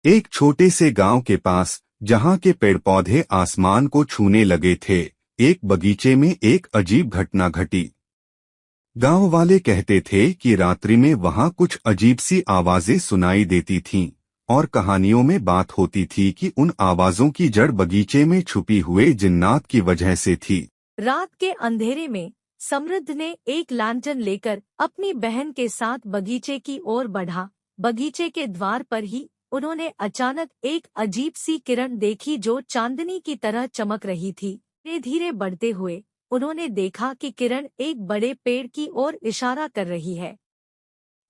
एक छोटे से गांव के पास, जहां के पेड़ पौधे आसमान को छूने लगे थे, एक बगीचे में एक अजीब घटना घटी। गांव वाले कहते थे कि रात्रि में वहां कुछ अजीब सी आवाजें सुनाई देती थीं, और कहानियों में बात होती थी कि उन आवाजों की जड़ बगीचे में छुपी हुए जिन्नात की वजह से थी। रात के अंधेरे में समृद्ध ने एक लैंटर्न लेकर अपनी बहन के साथ बगीचे की ओर बढ़ा। बगीचे के द्वार पर ही उन्होंने अचानक एक अजीब सी किरण देखी जो चांदनी की तरह चमक रही थी। धीरे धीरे बढ़ते हुए उन्होंने देखा कि किरण एक बड़े पेड़ की ओर इशारा कर रही है।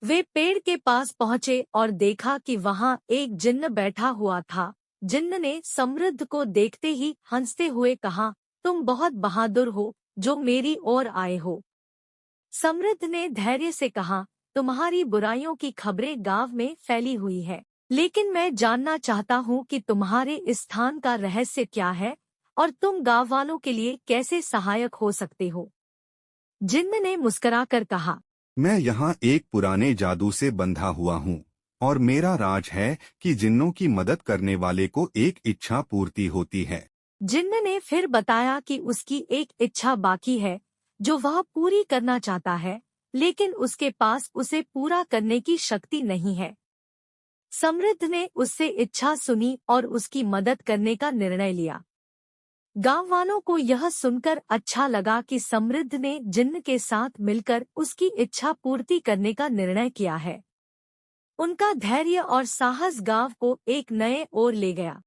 वे पेड़ के पास पहुंचे और देखा कि वहां एक जिन्न बैठा हुआ था। जिन्न ने समृद्ध को देखते ही हंसते हुए कहा, तुम बहुत बहादुर हो जो मेरी ओर आए हो। समृद्ध ने धैर्य से कहा, तुम्हारी बुराइयों की खबरें गांव में फैली हुई है, लेकिन मैं जानना चाहता हूँ कि तुम्हारे इस स्थान का रहस्य क्या है और तुम गांव वालों के लिए कैसे सहायक हो सकते हो। जिन्न ने मुस्कुराकर कहा, मैं यहाँ एक पुराने जादू से बंधा हुआ हूँ, और मेरा राज है कि जिन्नों की मदद करने वाले को एक इच्छा पूर्ति होती है। जिन्न ने फिर बताया कि उसकी एक इच्छा बाकी है जो वह पूरी करना चाहता है, लेकिन उसके पास उसे पूरा करने की शक्ति नहीं है। समृद्ध ने उससे इच्छा सुनी और उसकी मदद करने का निर्णय लिया। गांव वालों को यह सुनकर अच्छा लगा कि समृद्ध ने जिन्न के साथ मिलकर उसकी इच्छा पूर्ति करने का निर्णय किया है। उनका धैर्य और साहस गांव को एक नए ओर ले गया।